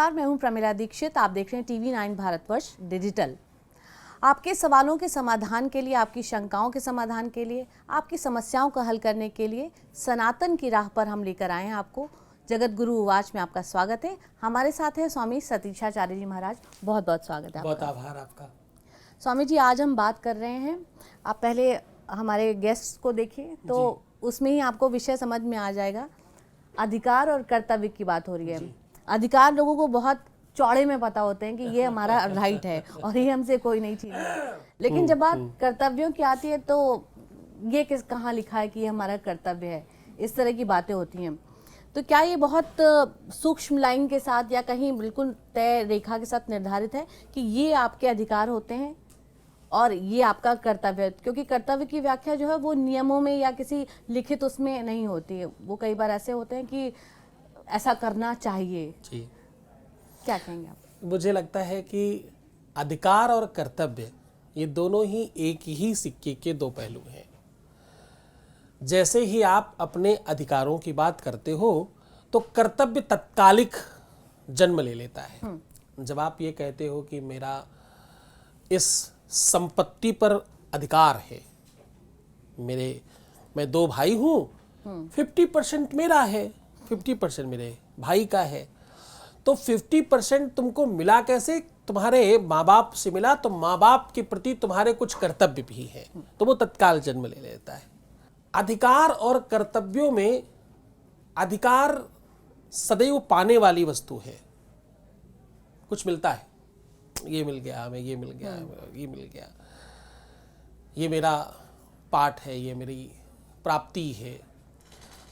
नमस्कार, मैं हूं प्रमिला दीक्षित। आप देख रहे हैं टीवी 9 भारतवर्ष डिजिटल। आपके सवालों के समाधान के लिए, आपकी शंकाओं के समाधान के लिए, आपकी समस्याओं का हल करने के लिए सनातन की राह पर हम लेकर आए हैं आपको। जगत गुरु उवाच में आपका स्वागत है। हमारे साथ हैं स्वामी सतीशाचार्य जी महाराज। बहुत बहुत स्वागत है। बहुत आभार आपका। स्वामी जी, आज हम बात कर रहे हैं, आप पहले हमारे गेस्ट को देखिए तो उसमें ही आपको विषय समझ में आ जाएगा। अधिकार और कर्तव्य की बात हो रही है। अधिकार लोगों को बहुत चौड़े में पता होते हैं कि ये हमारा राइट है और ये हमसे कोई नहीं छीन है, लेकिन जब बात कर्तव्यों की आती है तो ये कहाँ लिखा है कि ये हमारा कर्तव्य है, इस तरह की बातें होती हैं। तो क्या ये बहुत सूक्ष्म लाइन के साथ या कहीं बिल्कुल तय रेखा के साथ निर्धारित है कि ये आपके अधिकार होते हैं और ये आपका कर्तव्य है? क्योंकि कर्तव्य की व्याख्या जो है वो नियमों में या किसी लिखित उसमें नहीं होती है। वो कई बार ऐसे होते हैं कि ऐसा करना चाहिए जी। क्या कहेंगे आप? मुझे लगता है कि अधिकार और कर्तव्य ये दोनों ही एक ही सिक्के के दो पहलू हैं। जैसे ही आप अपने अधिकारों की बात करते हो तो कर्तव्य तत्कालिक जन्म ले लेता है। जब आप ये कहते हो कि मेरा इस संपत्ति पर अधिकार है, मैं दो भाई हूँ, 50% मेरा है, 50% मेरे भाई का है, तो 50% तुमको मिला कैसे? तुम्हारे माँ बाप से मिला, तो माँ बाप के प्रति तुम्हारे कुछ कर्तव्य भी है, तो वो तत्काल जन्म ले लेता है। अधिकार और कर्तव्यों में अधिकार सदैव पाने वाली वस्तु है। कुछ मिलता है, ये मिल गया हमें, ये मिल गया, ये मिल गया, ये मेरा पाठ है, ये मेरी प्राप्ति है।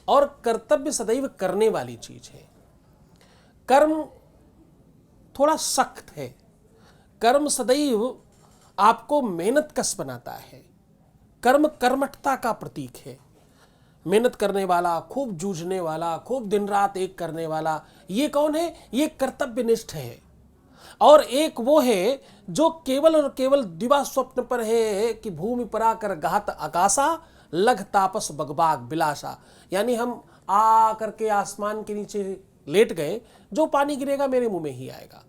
और कर्तव्य सदैव करने वाली चीज है। कर्म थोड़ा सख्त है। कर्म सदैव आपको मेहनत कश बनाता है। कर्म कर्मठता का प्रतीक है। मेहनत करने वाला, खूब जूझने वाला, खूब दिन रात एक करने वाला, ये कौन है? ये कर्तव्यनिष्ठ है। और एक वो है जो केवल और केवल दिवा स्वप्न पर है कि भूमि पर आकर गात आकाशा, लघ तापस बगबाग बिलासा। यानी हम आ करके आसमान के नीचे लेट गए, जो पानी गिरेगा मेरे मुंह में ही आएगा,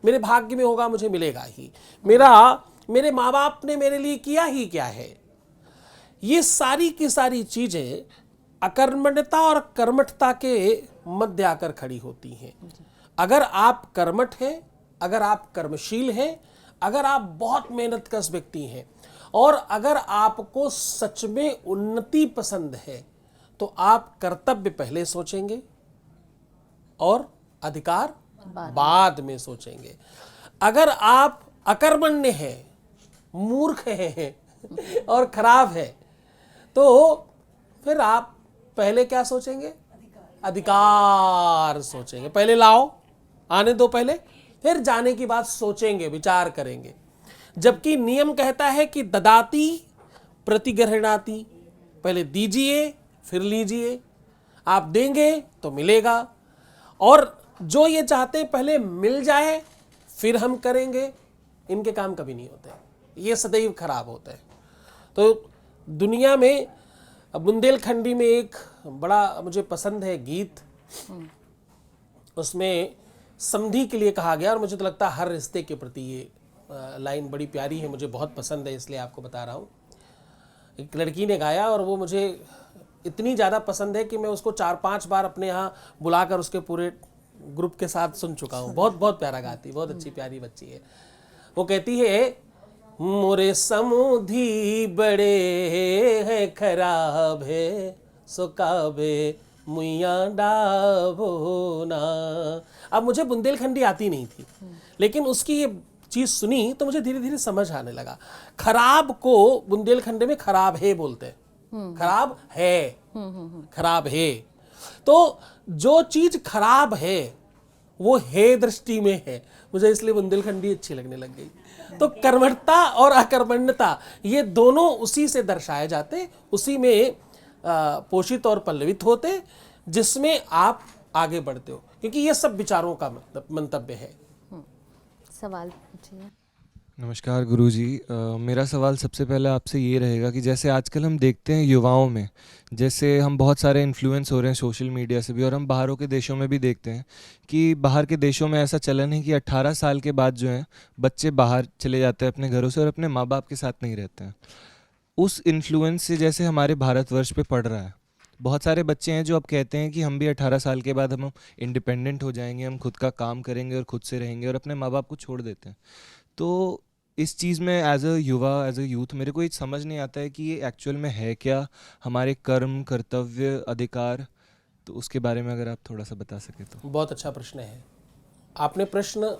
मेरे भाग्य में होगा, मुझे मिलेगा ही। मेरे माँ बाप ने मेरे लिए किया ही क्या है? ये सारी की सारी चीजें अकर्मण्यता और कर्मठता के मध्य आकर खड़ी होती हैं। अगर आप कर्मठ हैं, अगर आप कर्मशील हैं, अगर आप बहुत मेहनतकश व्यक्ति हैं और अगर आपको सच में उन्नति पसंद है, तो आप कर्तव्य पहले सोचेंगे और अधिकार बाद में सोचेंगे। अगर आप अकर्मण्य हैं, मूर्ख हैं और खराब है, तो फिर आप पहले क्या सोचेंगे? अधिकार सोचेंगे। पहले लाओ, आने दो पहले, फिर जाने की बात सोचेंगे, विचार करेंगे। जबकि नियम कहता है कि ददाती प्रतिगृह्णाति, पहले दीजिए फिर लीजिए। आप देंगे तो मिलेगा। और जो ये चाहते हैं पहले मिल जाए फिर हम करेंगे, इनके काम कभी नहीं होते, ये सदैव खराब होते हैं। तो दुनिया में बुंदेलखंडी में एक बड़ा मुझे पसंद है गीत, उसमें समधी के लिए कहा गया और मुझे तो लगता है हर रिश्ते के प्रति ये लाइन बड़ी प्यारी है, मुझे बहुत पसंद है, इसलिए आपको बता रहा हूँ। एक लड़की ने गाया और वो मुझे इतनी ज़्यादा पसंद है कि मैं उसको 4-5 बार अपने यहाँ बुलाकर उसके पूरे ग्रुप के साथ सुन चुका हूँ। बहुत बहुत प्यारा गाती, बहुत अच्छी प्यारी बच्ची है। वो कहती है, मोरे समधी बड़े हैं खराब है, सो काबे मुइया डाबो ना। अब मुझे बुंदेलखंडी आती नहीं थी, लेकिन उसकी ये चीज सुनी तो मुझे धीरे धीरे समझ आने लगा। खराब को बुंदेलखंडी में खराब है बोलते हैं, खराब है, खराब है। तो जो चीज खराब है वो है दृष्टि में है। मुझे इसलिए बुंदेलखंडी अच्छी लगने लग गई। तो कर्मठता और अकर्मण्यता ये दोनों उसी से दर्शाए जाते, उसी में पोषित और पल्लवित होते, जिसमें आप आगे बढ़ते हो, क्योंकि ये सब विचारों का मंतव्य है। सवाल पूछिए। नमस्कार गुरुजी। मेरा सवाल सबसे पहले आपसे ये रहेगा कि जैसे आजकल हम देखते हैं युवाओं में, जैसे हम बहुत सारे इन्फ्लुएंस हो रहे हैं सोशल मीडिया से भी, और हम बाहरों के देशों में भी देखते हैं कि बाहर के देशों में ऐसा चलन है कि 18 साल के बाद जो है बच्चे बाहर चले जाते हैं अपने घरों से और अपने माँ बाप के साथ नहीं रहते हैं। उस इन्फ्लुएंस से जैसे हमारे भारतवर्ष पे पड़ रहा है, बहुत सारे बच्चे हैं जो अब कहते हैं कि हम भी 18 साल के बाद हम इंडिपेंडेंट हो जाएंगे, हम खुद का काम करेंगे और खुद से रहेंगे, और अपने माँ बाप को छोड़ देते हैं। तो इस चीज़ में एज अ युवा, एज अ यूथ, मेरे को ये समझ नहीं आता है कि ये एक्चुअल में है क्या, हमारे कर्म, कर्तव्य, अधिकार। तो उसके बारे में अगर आप थोड़ा सा बता सके तो। बहुत अच्छा प्रश्न है। आपने प्रश्न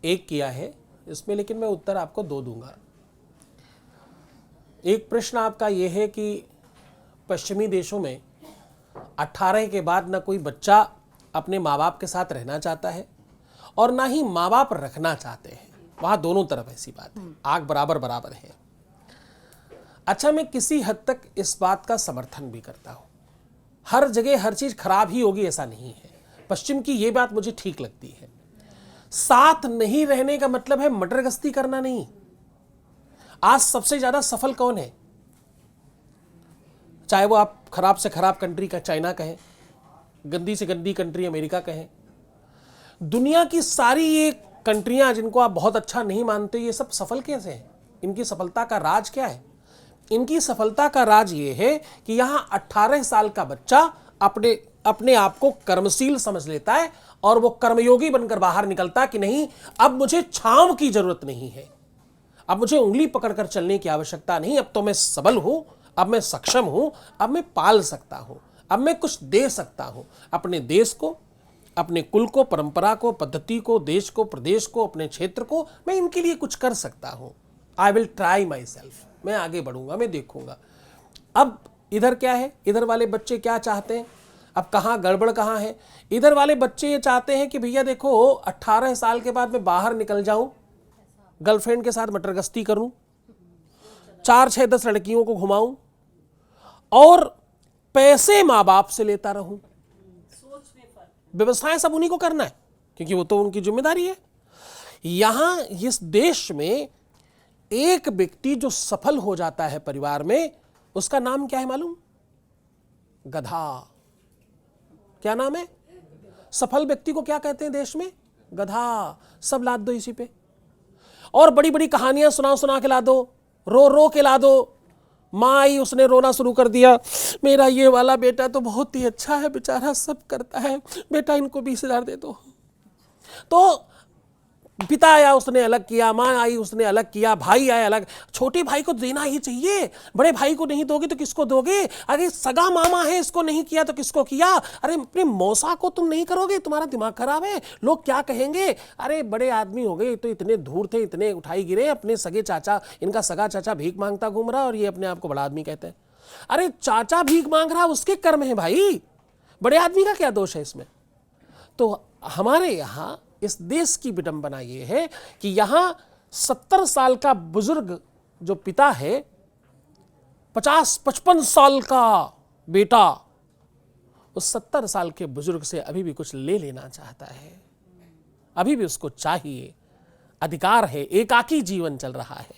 एक किया है इसमें, लेकिन मैं उत्तर आपको दो दूंगा। एक प्रश्न आपका यह है कि पश्चिमी देशों में 18 के बाद ना कोई बच्चा अपने माँ बाप के साथ रहना चाहता है और ना ही माँ बाप रखना चाहते हैं। वहाँ दोनों तरफ ऐसी बात है, आग बराबर बराबर है। अच्छा, मैं किसी हद तक इस बात का समर्थन भी करता हूँ। हर जगह हर चीज़ खराब ही होगी ऐसा नहीं है। पश्चिम की ये बात मुझे ठीक लगती है। साथ नहीं रहने का मतलब है मटर गश्ती करना नहीं। आज सबसे ज़्यादा सफल कौन है? चाहे वो आप खराब से खराब कंट्री का चाइना कहें, गंदी से गंदी कंट्री अमेरिका कहें, दुनिया की सारी ये कंट्रियां जिनको आप बहुत अच्छा नहीं मानते, ये सब सफल कैसे हैं? इनकी सफलता का राज क्या है? इनकी सफलता का राज ये है कि यहाँ 18 साल का बच्चा अपने आप को कर्मशील समझ लेता है और वो कर्मयोगी बनकर बाहर निकलता कि नहीं, अब मुझे छांव की जरूरत नहीं है, अब मुझे उंगली पकड़कर चलने की आवश्यकता नहीं, अब तो मैं सबल हूं, अब मैं सक्षम हूं, अब मैं पाल सकता हूं, अब मैं कुछ दे सकता हूं अपने देश को, अपने कुल को, परंपरा को, पद्धति को, देश को, प्रदेश को, अपने क्षेत्र को। मैं इनके लिए कुछ कर सकता हूं। I will try my self. मैं आगे बढ़ूंगा, मैं देखूंगा। अब इधर क्या है, इधर वाले बच्चे क्या चाहते हैं? अब कहाँ गड़बड़ कहाँ है? इधर वाले बच्चे ये चाहते हैं कि भैया देखो 18 साल के बाद मैं बाहर निकल जाऊं, गर्लफ्रेंड के साथ मटरगश्ती करूं, 4, 6, 10 लड़कियों को घुमाऊं और पैसे माँ बाप से लेता रहूं। व्यवस्थाएं सब उन्हीं को करना है क्योंकि वो तो उनकी जिम्मेदारी है। यहां इस देश में एक व्यक्ति जो सफल हो जाता है परिवार में, उसका नाम क्या है मालूम? गधा। क्या नाम है? सफल व्यक्ति को क्या कहते हैं देश में? गधा। सब लाद दो इसी पे और बड़ी बड़ी कहानियां सुना के ला दो, रो के ला दो। माँ आई, उसने रोना शुरू कर दिया, मेरा ये वाला बेटा तो बहुत ही अच्छा है, बेचारा सब करता है, बेटा इनको 20,000 दे दो। तो पिता आया, उसने अलग किया, माँ आई, उसने अलग किया, भाई आया अलग। छोटे भाई को देना ही चाहिए, बड़े भाई को नहीं दोगे तो किसको दोगे? अरे सगा मामा है, इसको नहीं किया तो किसको किया? अरे अपने मौसा को तुम नहीं करोगे, तुम्हारा दिमाग खराब है, लोग क्या कहेंगे? अरे बड़े आदमी हो गए तो इतने धूर थे, इतने उठाई गिरे। अपने सगे चाचा, इनका सगा चाचा भीख मांगता घूम रहा और ये अपने आप को बड़ा आदमी कहते हैं। अरे चाचा भीख मांग रहा, उसके कर्म है भाई, बड़े आदमी का क्या दोष है इसमें? तो हमारे यहाँ इस देश की विडंबना ये है कि यहां 70 साल का बुजुर्ग जो पिता है, 50-55 साल का बेटा उस 70 साल के बुजुर्ग से अभी भी कुछ ले लेना चाहता है, अभी भी उसको चाहिए, अधिकार है, एकाकी जीवन चल रहा है,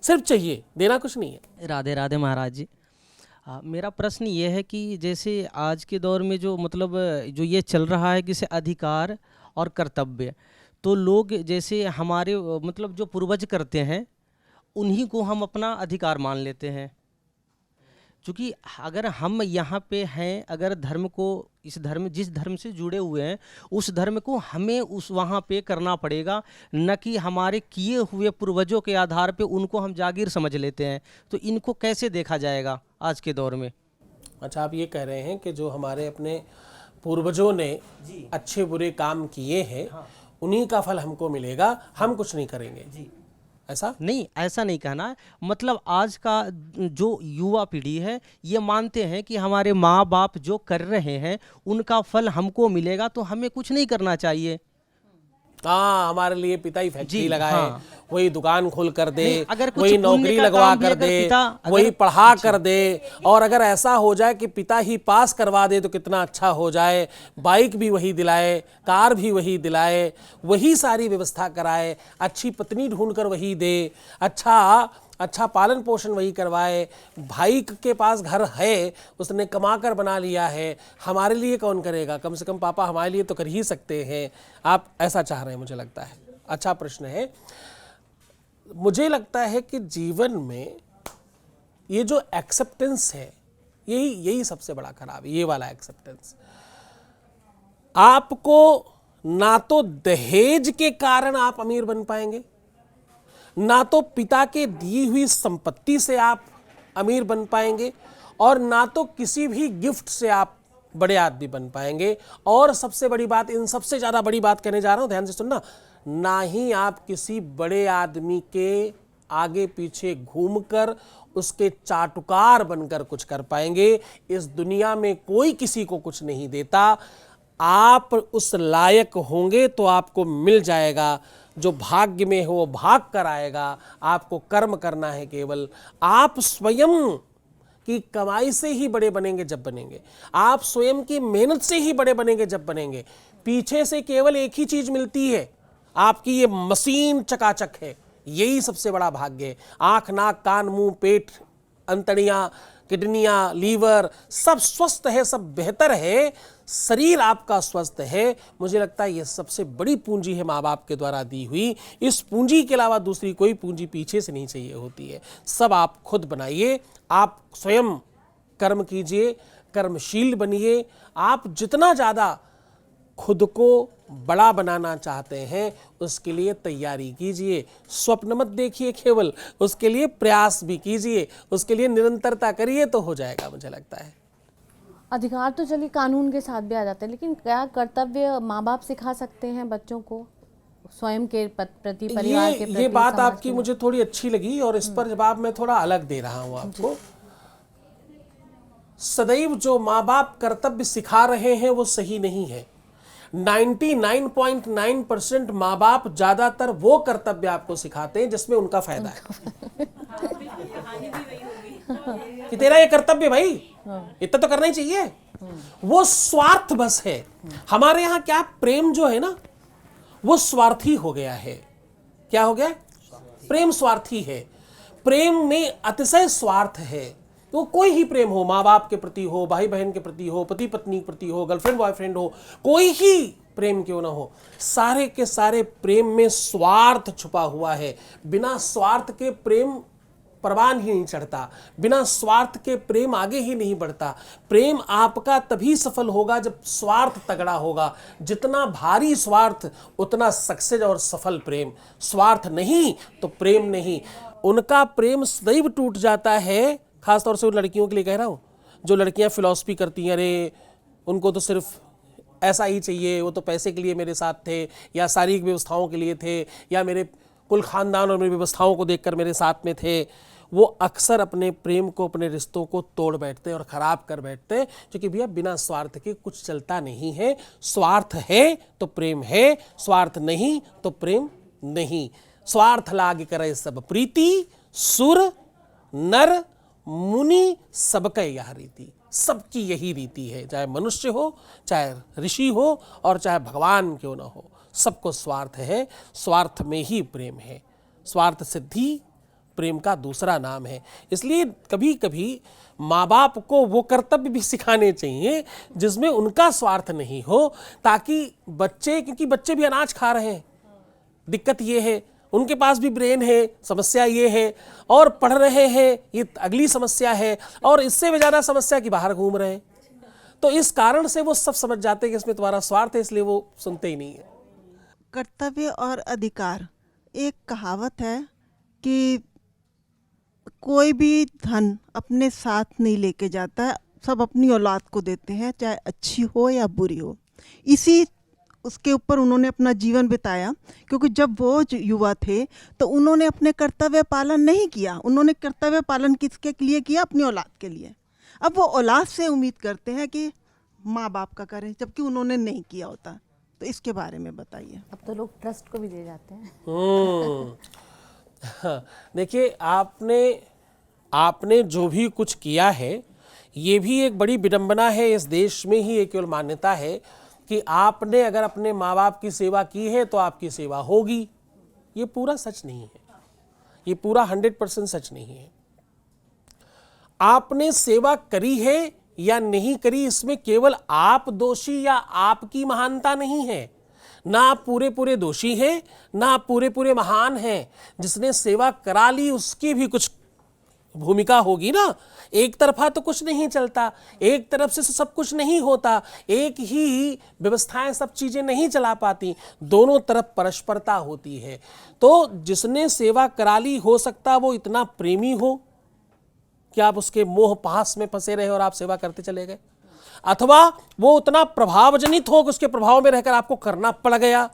सिर्फ चाहिए, देना कुछ नहीं है। राधे राधे महाराज जी। मेरा प्रश्न ये है कि जैसे आज के दौर में जो मतलब जो ये चल रहा है कि से अधिकार और कर्तव्य, तो लोग जैसे हमारे मतलब जो पूर्वज करते हैं उन्हीं को हम अपना अधिकार मान लेते हैं। क्योंकि अगर हम यहाँ पे हैं, अगर धर्म को, इस धर्म, जिस धर्म से जुड़े हुए हैं उस धर्म को हमें उस वहाँ पे करना पड़ेगा, न कि हमारे किए हुए पूर्वजों के आधार पे उनको हम जागीर समझ लेते हैं। तो इनको कैसे देखा जाएगा आज के दौर में? अच्छा, आप ये कह रहे हैं कि जो हमारे अपने पूर्वजों ने अच्छे बुरे काम किए हैं, हाँ, उन्हीं का फल हमको मिलेगा, हम कुछ नहीं करेंगे जी, ऐसा नहीं, ऐसा नहीं कहना है। मतलब आज का जो युवा पीढ़ी है ये मानते हैं कि हमारे माँ बाप जो कर रहे हैं उनका फल हमको मिलेगा, तो हमें कुछ नहीं करना चाहिए। हाँ, हमारे लिए पिता ही फैक्ट्री जी, लगाए, हाँ। वही दुकान खोल कर दे, नहीं, अगर कुछ वही पुण्य नौकरी का लगवा काम भी कर अगर दे, पिता वही पढ़ा कर दे, और अगर ऐसा हो जाए कि पिता ही पास करवा दे तो कितना अच्छा हो जाए। बाइक भी वही दिलाए, कार भी वही दिलाए, वही सारी व्यवस्था कराए, अच्छी पत्नी ढूंढ कर वही दे, अच्छा पालन पोषण वही करवाए। भाई के पास घर है, उसने कमा कर बना लिया है, हमारे लिए कौन करेगा? कम से कम पापा हमारे लिए तो कर ही सकते हैं। आप ऐसा चाह रहे हैं, मुझे लगता है। अच्छा प्रश्न है। मुझे लगता है कि जीवन में ये जो एक्सेप्टेंस है, यही सबसे बड़ा खराब है, ये वाला एक्सेप्टेंस। आपको ना तो दहेज के कारण आप अमीर बन पाएंगे, ना तो पिता के दी हुई संपत्ति से आप अमीर बन पाएंगे, और ना तो किसी भी गिफ्ट से आप बड़े आदमी बन पाएंगे। और सबसे बड़ी बात, इन सबसे ज़्यादा बड़ी बात कहने जा रहा हूं, ध्यान से सुनना, ना ही आप किसी बड़े आदमी के आगे पीछे घूमकर उसके चाटुकार बनकर कुछ कर पाएंगे। इस दुनिया में कोई किसी को कुछ नहीं देता। आप उस लायक होंगे तो आपको मिल जाएगा, जो भाग्य में हो वो भाग कर आएगा। आपको कर्म करना है केवल। आप स्वयं की कमाई से ही बड़े बनेंगे जब बनेंगे, आप स्वयं की मेहनत से ही बड़े बनेंगे जब बनेंगे। पीछे से केवल एक ही चीज मिलती है, आपकी ये मशीन चकाचक है, यही सबसे बड़ा भाग्य है। आंख, नाक, कान, मुंह, पेट, अंतड़ियां, किडनियां, लीवर सब स्वस्थ है, सब बेहतर है, शरीर आपका स्वस्थ है। मुझे लगता है ये सबसे बड़ी पूंजी है माँ बाप के द्वारा दी हुई। इस पूंजी के अलावा दूसरी कोई पूंजी पीछे से नहीं चाहिए होती है। सब आप खुद बनाइए, आप स्वयं कर्म कीजिए, कर्मशील बनिए। आप जितना ज़्यादा खुद को बड़ा बनाना चाहते हैं उसके लिए तैयारी कीजिए। स्वप्न मत देखिए केवल, उसके लिए प्रयास भी कीजिए, उसके लिए निरंतरता करिए तो हो जाएगा, मुझे लगता है। अधिकार तो चलिए कानून के साथ भी आ जाते हैं, लेकिन क्या कर्तव्य माँ बाप सिखा सकते हैं बच्चों को स्वयं के प्रति, परिवार के प्रति? ये बात समाज आपकी के मुझे थोड़ी अच्छी लगी और इस पर जवाब मैं थोड़ा अलग दे रहा हूं आपको। सदैव जो माँ बाप कर्तव्य सिखा रहे हैं वो सही नहीं है। 99.9% माँ बाप ज्यादातर वो कर्तव्य आपको सिखाते हैं जिसमें उनका फायदा है। कि तेरा ये कर्तव्य भाई, इतना तो करना ही चाहिए, वो स्वार्थ बस है। हमारे यहाँ क्या प्रेम जो है ना वो स्वार्थी हो गया है। क्या हो गया? प्रेम स्वार्थी है। प्रेम में अतिशय स्वार्थ है। तो कोई ही प्रेम हो, माँ बाप के प्रति हो, भाई बहन के प्रति हो, पति पत्नी के प्रति हो, गर्लफ्रेंड बॉयफ्रेंड हो, कोई ही प्रेम क्यों ना हो, सारे के सारे प्रेम में स्वार्थ छुपा हुआ है। बिना स्वार्थ के प्रेम परवान ही नहीं चढ़ता, बिना स्वार्थ के प्रेम आगे ही नहीं बढ़ता। प्रेम आपका तभी सफल होगा जब स्वार्थ तगड़ा होगा। जितना भारी स्वार्थ उतना सक्सेस और सफल प्रेम। स्वार्थ नहीं तो प्रेम नहीं। उनका प्रेम सदैव टूट जाता है, खासतौर से उन लड़कियों के लिए कह रहा हूँ जो लड़कियाँ फिलॉसफी करती हैं, अरे उनको तो सिर्फ ऐसा ही चाहिए, वो तो पैसे के लिए मेरे साथ थे, या शारीरिक व्यवस्थाओं के लिए थे, या मेरे कुल खानदान और मेरी व्यवस्थाओं को देखकर मेरे साथ में थे। वो अक्सर अपने प्रेम को, अपने रिश्तों को तोड़ बैठते हैं और ख़राब कर बैठते हैं, क्योंकि भैया बिना स्वार्थ के कुछ चलता नहीं है। स्वार्थ है तो प्रेम है, स्वार्थ नहीं तो प्रेम नहीं। स्वार्थ लाग करे सब प्रीति, सुर नर मुनि सबके यह रीति। सबकी यही रीति है, चाहे मनुष्य हो, चाहे ऋषि हो, और चाहे भगवान क्यों ना हो, सबको स्वार्थ है। स्वार्थ में ही प्रेम है। स्वार्थ सिद्धि प्रेम का दूसरा नाम है। इसलिए कभी कभी माँ बाप को वो कर्तव्य भी सिखाने चाहिए जिसमें उनका स्वार्थ नहीं हो, ताकि बच्चे, क्योंकि बच्चे भी अनाज खा रहे हैं, दिक्कत ये है, उनके पास भी ब्रेन है, समस्या ये है, और पढ़ रहे हैं, ये अगली समस्या है, और इससे भी ज़्यादा समस्या कि बाहर घूम रहे हैं। तो इस कारण से वो सब समझ जाते हैं कि इसमें तुम्हारा स्वार्थ है, इसलिए वो सुनते ही नहीं है। कर्तव्य और अधिकार, एक कहावत है कि कोई भी धन अपने साथ नहीं लेके जाता है, सब अपनी औलाद को देते हैं, चाहे अच्छी हो या बुरी हो। इसी उसके ऊपर उन्होंने अपना जीवन बिताया, क्योंकि जब वो युवा थे तो उन्होंने अपने कर्तव्य पालन नहीं किया। उन्होंने कर्तव्य पालन किसके लिए किया? अपनी औलाद के लिए। अब वो औलाद से उम्मीद करते हैं कि माँ बाप का करें, जबकि उन्होंने नहीं किया होता। तो इसके बारे में बताइए। अब तो लोग ट्रस्ट को भी दे जाते हैं। हाँ, देखिए आपने जो भी कुछ किया है, ये भी एक बड़ी विडंबना है। इस देश में ही एक केवल मान्यता है कि आपने अगर अपने माँ बाप की सेवा की है तो आपकी सेवा होगी। ये पूरा सच नहीं है, ये पूरा 100% सच नहीं है। आपने सेवा करी है या नहीं करी, इसमें केवल आप दोषी या आपकी महानता नहीं है। ना आप पूरे पूरे दोषी हैं, ना आप पूरे पूरे महान हैं। जिसने सेवा करा ली उसकी भी कुछ भूमिका होगी ना। एक तरफा तो कुछ नहीं चलता, एक तरफ से सब कुछ नहीं होता, एक ही व्यवस्थाएं सब चीजें नहीं चला पाती, दोनों तरफ परस्परता होती है। तो जिसने सेवा करा ली, हो सकता वो इतना प्रेमी हो कि आप उसके मोह पास में फंसे रहे और आप सेवा करते चले गए, अथवा वो उतना प्रभावजनित हो कि उसके प्रभाव में रहकर आपको करना पड़ गया,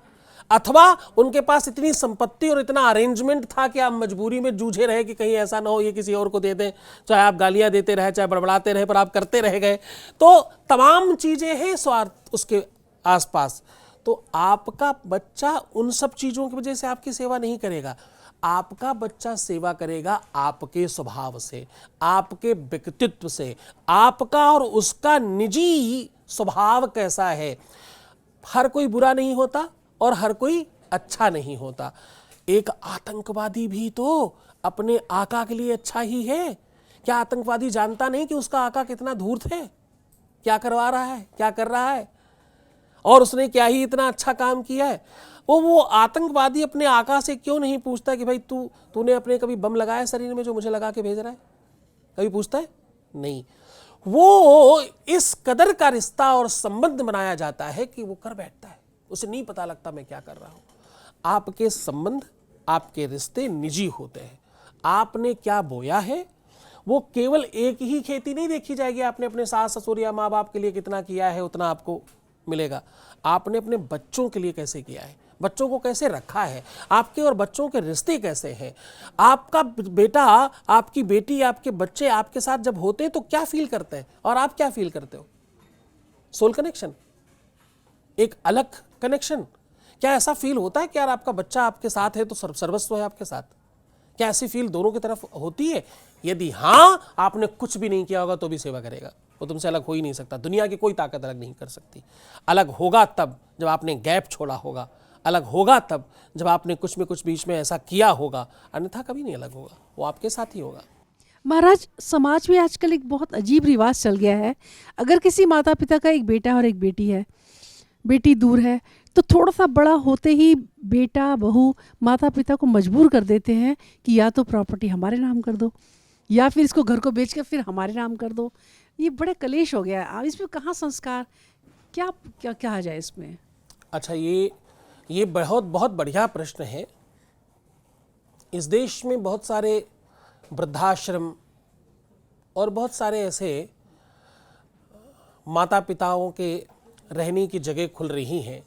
अथवा उनके पास इतनी संपत्ति और इतना अरेंजमेंट था कि आप मजबूरी में जूझे रहे कि कहीं ऐसा ना हो ये किसी और को दे दें, चाहे आप गालियां देते रहे, चाहे बड़बड़ाते रहे, पर आप करते रह गए। तो तमाम चीजें हैं स्वार्थ उसके आसपास। तो आपका बच्चा उन सब चीजों की वजह से आपकी सेवा नहीं करेगा। आपका बच्चा सेवा करेगा आपके स्वभाव से, आपके व्यक्तित्व से, आपका और उसका निजी स्वभाव कैसा है। हर कोई बुरा नहीं होता और हर कोई अच्छा नहीं होता। एक आतंकवादी भी तो अपने आका के लिए अच्छा ही है। क्या आतंकवादी जानता नहीं कि उसका आका कितना धूर्त है, क्या करवा रहा है, क्या कर रहा है, और उसने क्या ही इतना अच्छा काम किया है। वो आतंकवादी अपने आका से क्यों नहीं पूछता कि भाई तूने अपने कभी बम लगाया शरीर में जो मुझे लगा के भेज रहा है? कभी पूछता है? नहीं। वो इस कदर का रिश्ता और संबंध बनाया जाता है कि वो कर बैठता है, उसे नहीं पता लगता मैं क्या कर रहा हूं। आपके संबंध, आपके रिश्ते निजी होते हैं। आपने क्या बोया है, वो केवल एक ही खेती नहीं देखी जाएगी। आपने अपने सास ससुर या माँ बाप के लिए कितना किया है उतना आपको मिलेगा। आपने अपने बच्चों के लिए कैसे किया है, बच्चों को कैसे रखा है, आपके और बच्चों के रिश्ते कैसे हैं। आपका बेटा, आपकी बेटी, आपके बच्चे आपके साथ जब होते हैं तो क्या फील करते हैं और आप क्या फील करते हो? सोल कनेक्शन, एक अलग कनेक्शन। क्या ऐसा फील होता है कि यार आपका बच्चा आपके साथ है तो सर्वस्व है आपके साथ? क्या ऐसी फील दोनों की तरफ होती है? यदि हाँ, आपने कुछ भी नहीं किया होगा तो भी सेवा करेगा। वो तुमसे अलग हो ही नहीं सकता। दुनिया की कोई ताकत अलग नहीं कर सकती। अलग होगा तब जब आपने गैप छोड़ा होगा, अलग होगा तब जब आपने कुछ में कुछ बीच में ऐसा किया होगा, अन्यथा कभी नहीं अलग होगा। वो आपके साथ ही होगा। महाराज, समाज में आजकल एक बहुत अजीब रिवाज चल गया है। अगर किसी माता पिता का एक बेटा और एक बेटी है, बेटी दूर है, तो थोड़ा सा बड़ा होते ही बेटा बहू माता पिता को मजबूर कर देते हैं कि या तो प्रॉपर्टी हमारे नाम कर दो या फिर इसको घर को बेच कर फिर हमारे नाम कर दो। ये बड़े कलेश हो गया है। अब इसमें कहाँ संस्कार, क्या क्या कहा जाए इसमें? अच्छा, ये बहुत बढ़िया प्रश्न है। इस देश में बहुत सारे वृद्धाश्रम और बहुत सारे ऐसे माता पिताओं के रहने की जगह खुल रही हैं।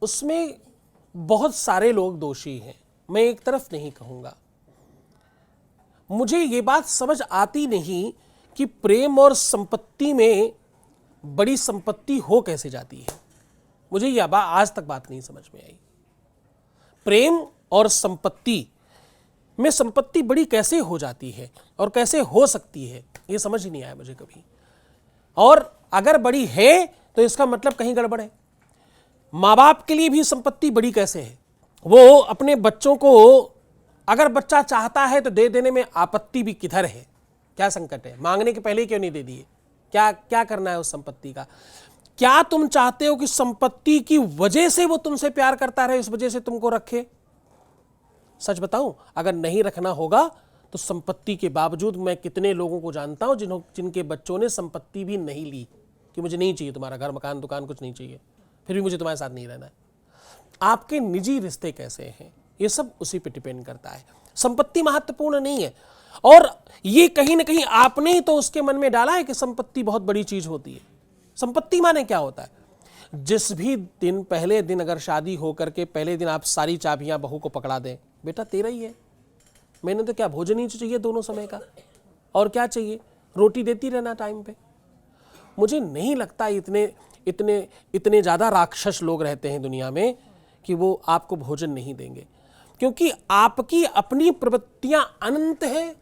उसमें बहुत सारे लोग दोषी हैं, मैं एक तरफ नहीं कहूँगा। मुझे ये बात समझ आती नहीं कि प्रेम और संपत्ति में बड़ी संपत्ति हो कैसे जाती है। मुझे यह आज तक बात नहीं समझ में आई। प्रेम और संपत्ति में संपत्ति बड़ी कैसे हो जाती है और कैसे हो सकती है, ये समझ ही नहीं आया मुझे कभी। और अगर बड़ी है तो इसका मतलब कहीं गड़बड़ है। माँ बाप के लिए भी संपत्ति बड़ी कैसे है? वो अपने बच्चों को अगर बच्चा चाहता है तो दे देने में आपत्ति भी किधर है? क्या संकट है? मांगने के पहले क्यों नहीं दे दिए? क्या करना है उस संपत्ति का? क्या तुम चाहते हो कि संपत्ति की वजह से वो तुमसे प्यार करता रहे, इस वजह से तुमको रखे? सच बताऊं, अगर नहीं रखना होगा तो संपत्ति के बावजूद मैं कितने लोगों को जानता हूं जिनके बच्चों ने संपत्ति भी नहीं ली कि मुझे नहीं चाहिए तुम्हारा घर मकान दुकान, कुछ नहीं चाहिए, फिर भी मुझे तुम्हारे साथ नहीं रहना है। आपके निजी रिश्ते कैसे हैं, ये सब उसी पे डिपेंड करता है। संपत्ति महत्वपूर्ण नहीं है। और ये कहीं ना कहीं आपने ही तो उसके मन में डाला है कि संपत्ति बहुत बड़ी चीज होती है। संपत्ति माने क्या होता है? जिस भी दिन, पहले दिन अगर शादी होकर के पहले दिन आप सारी चाबियां बहू को पकड़ा दें, बेटा तेरा ही है, मैंने तो क्या भोजन ही चाहिए दोनों समय का, और क्या चाहिए, रोटी देती रहना टाइम पे। मुझे नहीं लगता इतने इतने ज़्यादा राक्षस लोग रहते हैं दुनिया में कि वो आपको भोजन नहीं देंगे, क्योंकि आपकी अपनी प्रवृत्तियां अनंत हैं।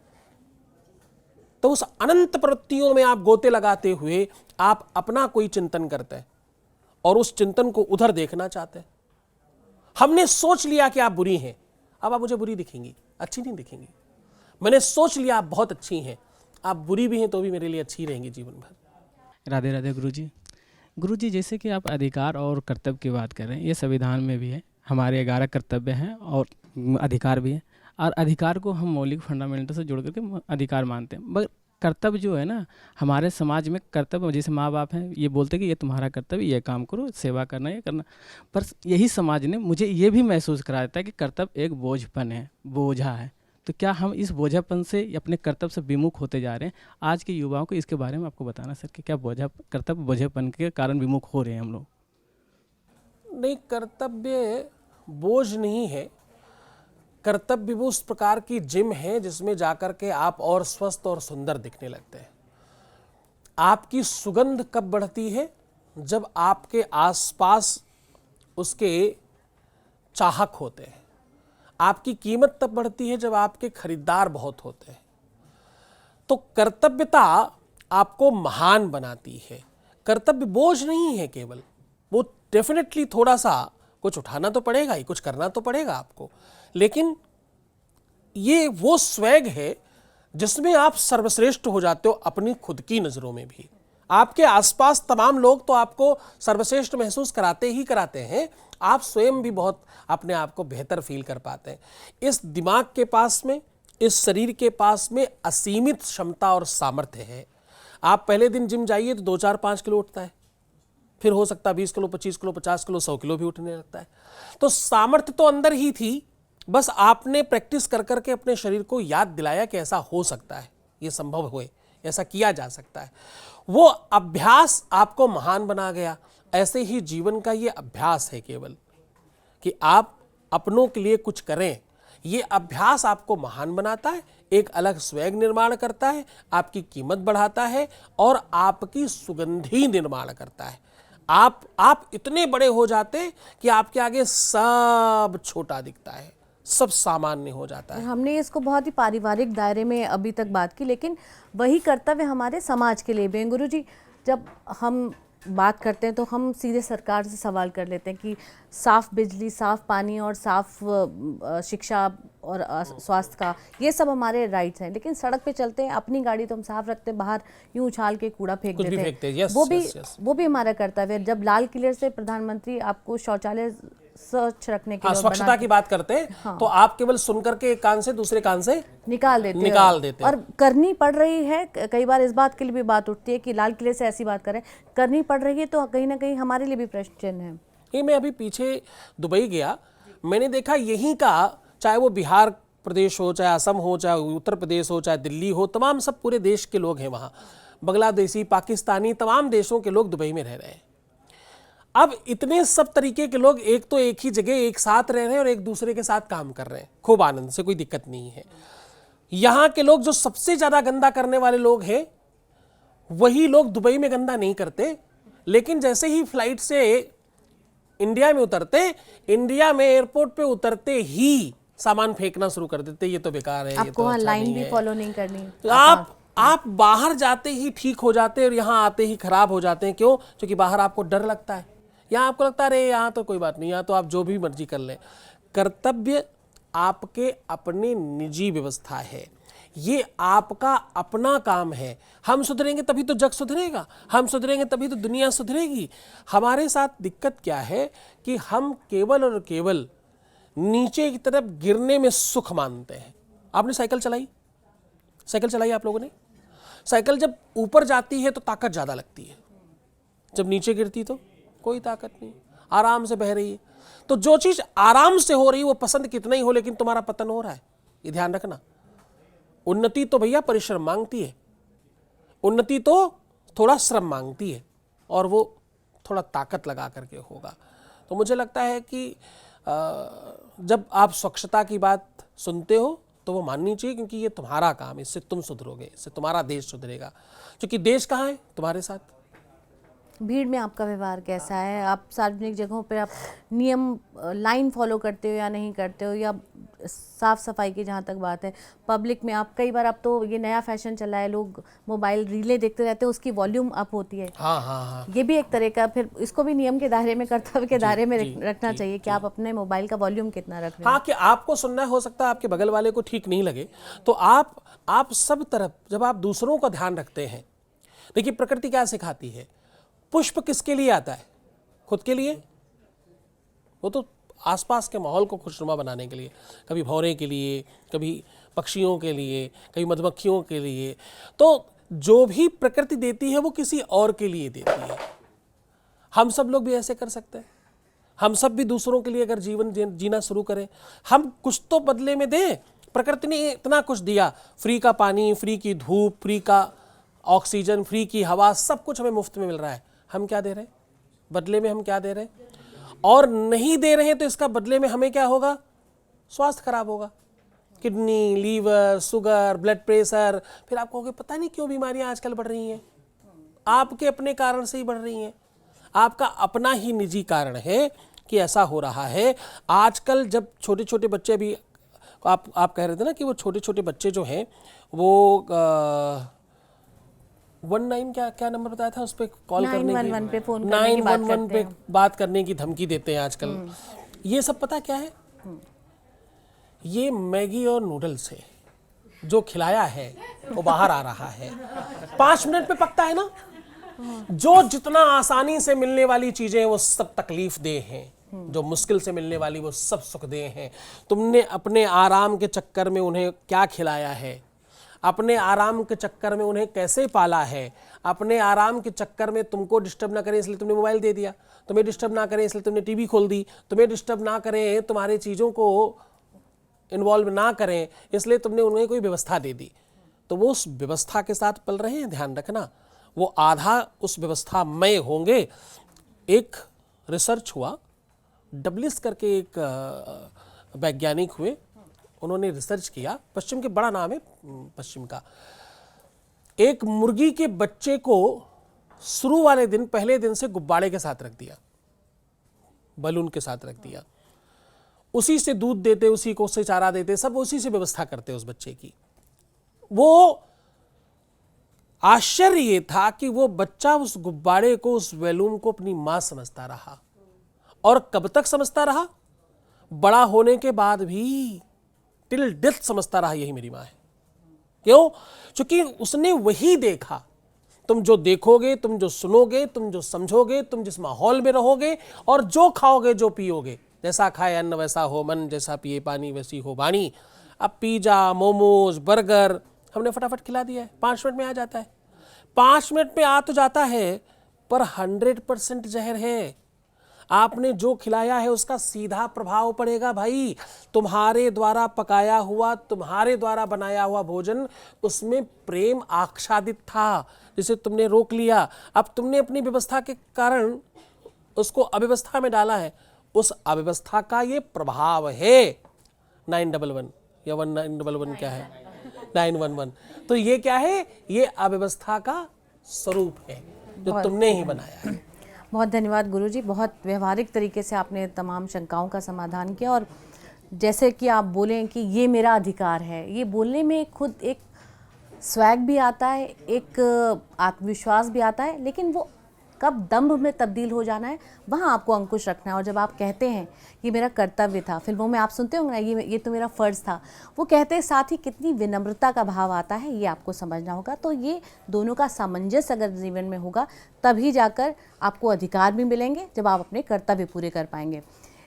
तो उस अनंत प्रवृत्तियों में आप गोते लगाते हुए आप अपना कोई चिंतन करते हैं और उस चिंतन को उधर देखना चाहते हैं। हमने सोच लिया कि आप बुरी हैं, अब आप मुझे बुरी दिखेंगी, अच्छी नहीं दिखेंगी। मैंने सोच लिया आप बहुत अच्छी हैं, आप बुरी भी हैं तो भी मेरे लिए अच्छी रहेंगी जीवन भर। राधे राधे गुरुजी, जैसे कि आप अधिकार और कर्तव्य की बात कर रहे हैं, ये संविधान में भी है। हमारे 11 कर्तव्य हैं और अधिकार भी है, और अधिकार को हम मौलिक फंडामेंटल से जोड़ करके अधिकार मानते हैं। मगर कर्तव्य जो है ना, हमारे समाज में कर्तव्य, जैसे माँ बाप हैं ये बोलते हैं कि ये तुम्हारा कर्तव्य, ये काम करो, सेवा करना, ये करना। पर यही समाज ने मुझे ये भी महसूस करा देता है कि कर्तव्य एक बोझपन है, बोझा है। तो क्या हम इस बोझापन से अपने कर्तव्य से विमुख होते जा रहे हैं? आज के युवाओं को इसके बारे में आपको बताना सर कि क्या कर्तव्य बोझापन के कारण विमुख हो रहे हैं हम लोग? नहीं, कर्तव्य बोझ नहीं है। कर्तव्य वो उस प्रकार की जिम है जिसमें जाकर के आप और स्वस्थ और सुंदर दिखने लगते हैं। आपकी सुगंध कब बढ़ती है? जब आपके आसपास उसके चाहक होते हैं। आपकी कीमत तब बढ़ती है जब आपके खरीदार बहुत होते हैं। तो कर्तव्यता आपको महान बनाती है। कर्तव्य बोझ नहीं है केवल, वो डेफिनेटली थोड़ा सा कुछ उठाना तो पड़ेगा ही, कुछ करना तो पड़ेगा आपको, लेकिन ये वो स्वैग है जिसमें आप सर्वश्रेष्ठ हो जाते हो अपनी खुद की नज़रों में भी। आपके आसपास तमाम लोग तो आपको सर्वश्रेष्ठ महसूस कराते ही कराते हैं, आप स्वयं भी बहुत अपने आप को बेहतर फील कर पाते हैं। इस दिमाग के पास में, इस शरीर के पास में असीमित क्षमता और सामर्थ्य है। आप पहले दिन जिम जाइए तो 2-4-5 किलो उठता है, फिर हो सकता है 20 किलो, 25 किलो, 50 किलो, 100 किलो भी उठने लगता है। तो सामर्थ्य तो अंदर ही थी, बस आपने प्रैक्टिस कर करके अपने शरीर को याद दिलाया कि ऐसा हो सकता है, ये संभव हुए, ऐसा किया जा सकता है। वो अभ्यास आपको महान बना गया। ऐसे ही जीवन का ये अभ्यास है केवल कि आप अपनों के लिए कुछ करें। ये अभ्यास आपको महान बनाता है, एक अलग स्वैग निर्माण करता है, आपकी कीमत बढ़ाता है और आपकी सुगंधी निर्माण करता है। आप इतने बड़े हो जाते कि आपके आगे सब छोटा दिखता है, सब सामान्य हो जाता है। हमने इसको बहुत ही पारिवारिक दायरे में अभी तक बात की, लेकिन वही कर्तव्य हमारे समाज के लिए भी हैं। गुरुजी, जब हम बात करते हैं तो हम सीधे सरकार से सवाल कर लेते हैं कि साफ़ बिजली, साफ़ पानी और साफ़ शिक्षा और स्वास्थ्य का, ये सब हमारे राइट्स हैं, लेकिन सड़क पे चलते हैं, अपनी गाड़ी तो हम साफ रखते हैं, बाहर यूं उछाल के कूड़ा फेंक देते हैं। वो भी हमारा कर्तव्य है। जब लाल किले से प्रधानमंत्री आपको शौचालय स्वच्छ रखने के लिए स्वच्छता की बात करते हैं तो आप केवल सुन करके एक कान से दूसरे कान से निकाल देते और करनी पड़ रही है। कई बार इस बात के लिए भी बात उठती है कि लाल किले से ऐसी बात करें, करनी पड़ रही है तो कहीं ना कहीं हमारे लिए भी प्रश्न चिन्ह है। ये मैं अभी पीछे दुबई गया, मैंने देखा यहीं का, चाहे वो बिहार प्रदेश हो, चाहे असम हो, चाहे उत्तर प्रदेश हो, चाहे दिल्ली हो, तमाम सब पूरे देश के लोग हैं वहाँ, बांग्लादेशी, पाकिस्तानी, तमाम देशों के लोग दुबई में रह रहे हैं। अब इतने सब तरीके के लोग एक तो एक ही जगह एक साथ रह रहे हैं और एक दूसरे के साथ काम कर रहे हैं, खूब आनंद से, कोई दिक्कत नहीं है। यहाँ के लोग जो सबसे ज़्यादा गंदा करने वाले लोग हैं, वही लोग दुबई में गंदा नहीं करते, लेकिन जैसे ही फ्लाइट से इंडिया में उतरते, इंडिया में एयरपोर्ट पे उतरते ही सामान फेंकना शुरू कर देते, ये तो बेकार है, ये तो अच्छा लाइन नहीं भी है। फॉलो नहीं करनी। तो आप बाहर जाते ही ठीक हो जाते हैं और यहाँ आते ही खराब हो जाते हैं। क्यों? क्योंकि बाहर आपको डर लगता है, यहाँ आपको लगता है अरे यहाँ तो कोई बात नहीं, यहाँ तो आप जो भी मर्जी कर लें। कर्तव्य आपके अपनी निजी व्यवस्था है, ये आपका अपना काम है। हम सुधरेंगे तभी तो जग सुधरेगा, हम सुधरेंगे तभी तो दुनिया सुधरेगी। हमारे साथ दिक्कत क्या है कि हम केवल और केवल नीचे की तरफ गिरने में सुख मानते हैं। आपने साइकिल चलाई आप लोगों ने? साइकिल जब ऊपर जाती है तो ताकत ज़्यादा लगती है, जब नीचे गिरती तो कोई ताकत नहीं, आराम से बह रही है। तो जो चीज़ आराम से हो रही है वो पसंद कितना ही हो, लेकिन तुम्हारा पतन हो रहा है, ये ध्यान रखना। उन्नति तो भैया परिश्रम मांगती है, उन्नति तो थोड़ा श्रम मांगती है और वो थोड़ा ताकत लगा करके होगा। तो मुझे लगता है कि जब आप स्वच्छता की बात सुनते हो तो वो माननी चाहिए, क्योंकि ये तुम्हारा काम, इससे तुम सुधरोगे, इससे तुम्हारा देश सुधरेगा। क्योंकि देश कहाँ है? तुम्हारे साथ। भीड़ में आपका व्यवहार कैसा है? आप सार्वजनिक जगहों पर आप नियम लाइन फॉलो करते हो या नहीं करते हो, या साफ सफाई की जहाँ तक बात है पब्लिक में आप कई बार, अब तो ये नया फैशन चला है, लोग मोबाइल रीलें देखते रहते हैं, उसकी वॉल्यूम अप होती है। हाँ हाँ हाँ। ये भी एक तरह का, फिर इसको भी नियम के दायरे में, कर्तव्य के दायरे में रखना चाहिए कि आप अपने मोबाइल का वॉल्यूम कितना रख रहे हो। हाँ, कि आपको सुनना हो सकता है आपके बगल वाले को ठीक नहीं लगे, तो आप सब तरफ जब आप दूसरों का ध्यान रखते हैं। देखिए प्रकृति क्या सिखाती है, पुष्प किसके लिए आता है? खुद के लिए? वो तो आसपास के माहौल को खुशनुमा बनाने के लिए, कभी भौरे के लिए, कभी पक्षियों के लिए, कभी मधुमक्खियों के लिए। तो जो भी प्रकृति देती है वो किसी और के लिए देती है। हम सब लोग भी ऐसे कर सकते हैं। हम सब भी दूसरों के लिए अगर जीवन जीना शुरू करें, हम कुछ तो बदले में दें। प्रकृति ने इतना कुछ दिया, फ्री का पानी, फ्री की धूप, फ्री का ऑक्सीजन, फ्री की हवा, सब कुछ हमें मुफ्त में मिल रहा है। हम क्या दे रहे हैं बदले में? हम क्या दे रहे हैं? और नहीं दे रहे हैं तो इसका बदले में हमें क्या होगा? स्वास्थ्य खराब होगा, kidney, liver, sugar, blood pressure. फिर आप कहोगे पता नहीं क्यों बीमारियां आजकल बढ़ रही हैं। आपके अपने कारण से ही बढ़ रही हैं। आपका अपना ही निजी कारण है कि ऐसा हो रहा है। आजकल जब छोटे छोटे बच्चे, अभी आप कह रहे थे ना कि वो छोटे छोटे बच्चे जो हैं वो 19 क्या नंबर बताया था, उस पर कॉल करने की, 911 पे फोन करने की बात 911 पे बात करने की धमकी देते हैं आजकल। ये सब पता क्या है? ये मैगी और नूडल्स है जो खिलाया है वो बाहर आ रहा है। 5 मिनट पे पकता है ना। जो जितना आसानी से मिलने वाली चीजें वो सब तकलीफ दे हैं, जो मुश्किल से मिलने वाली वो सब सुख दे हैं। तुमने अपने आराम के चक्कर में उन्हें क्या खिलाया है? अपने आराम के चक्कर में उन्हें कैसे पाला है? अपने आराम के चक्कर में तुमको डिस्टर्ब ना करें इसलिए तुमने मोबाइल दे दिया, तुम्हें डिस्टर्ब ना करें इसलिए तुमने टीवी खोल दी, तुम्हें डिस्टर्ब ना करें, तुम्हारी चीज़ों को इन्वॉल्व ना करें इसलिए तुमने उन्हें कोई व्यवस्था दे दी। तो वो उस व्यवस्था के साथ पल रहे हैं, ध्यान रखना। वो आधा उस व्यवस्था में होंगे। एक रिसर्च हुआ, डब्लिस करके एक वैज्ञानिक हुए, उन्होंने रिसर्च किया, पश्चिम के, बड़ा नाम है पश्चिम का। एक मुर्गी के बच्चे को शुरू वाले दिन, पहले दिन से गुब्बारे के साथ रख दिया, बलून के साथ रख दिया, उसी से दूध देते, उसी को से चारा देते, सब उसी से व्यवस्था करते उस बच्चे की। वो आश्चर्य ये था कि वो बच्चा उस गुब्बारे को, उस बैलून को अपनी मां समझता रहा। और कब तक समझता रहा? बड़ा होने के बाद भी, टिल डेथ समझता रहा यही मेरी मां है। क्यों? क्योंकि उसने वही देखा। तुम जो देखोगे, तुम जो सुनोगे, तुम जो समझोगे, तुम जिस माहौल में रहोगे और जो खाओगे, जो पियोगे, जैसा खाए अन्न वैसा हो मन, जैसा पिए पानी वैसी हो वाणी। अब पिज्जा, मोमोज, बर्गर हमने फटाफट खिला दिया है, 5 मिनट में आ जाता है। 5 मिनट में आ तो जाता है, पर 100% जहर है। आपने जो खिलाया है उसका सीधा प्रभाव पड़ेगा भाई। तुम्हारे द्वारा पकाया हुआ, तुम्हारे द्वारा बनाया हुआ भोजन, उसमें प्रेम आच्छादित था, जिसे तुमने रोक लिया। अब तुमने अपनी व्यवस्था के कारण उसको अव्यवस्था में डाला है। उस अव्यवस्था का ये प्रभाव है। 911 या 1911 क्या है, 911। तो ये क्या है? ये अव्यवस्था का स्वरूप है जो तुमने ही बनाया है। बहुत धन्यवाद गुरुजी, बहुत व्यवहारिक तरीके से आपने तमाम शंकाओं का समाधान किया। और जैसे कि आप बोलें कि ये मेरा अधिकार है, ये बोलने में खुद एक स्वैग भी आता है, एक आत्मविश्वास भी आता है, लेकिन वो कब दंभ में तब्दील हो जाना है, वहाँ आपको अंकुश रखना है। और जब आप कहते हैं ये मेरा कर्तव्य था, फिल्मों में आप सुनते होंगे ना, ये तो मेरा फ़र्ज़ था, वो कहते हैं, साथ ही कितनी विनम्रता का भाव आता है, ये आपको समझना होगा। तो ये दोनों का सामंजस्य अगर जीवन में होगा, तभी जाकर आपको अधिकार भी मिलेंगे, जब आप अपने कर्तव्य पूरे कर पाएंगे।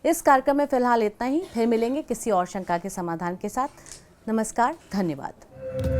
इस कार्यक्रम में फ़िलहाल इतना ही, फिर मिलेंगे किसी और शंका के समाधान के साथ। नमस्कार, धन्यवाद।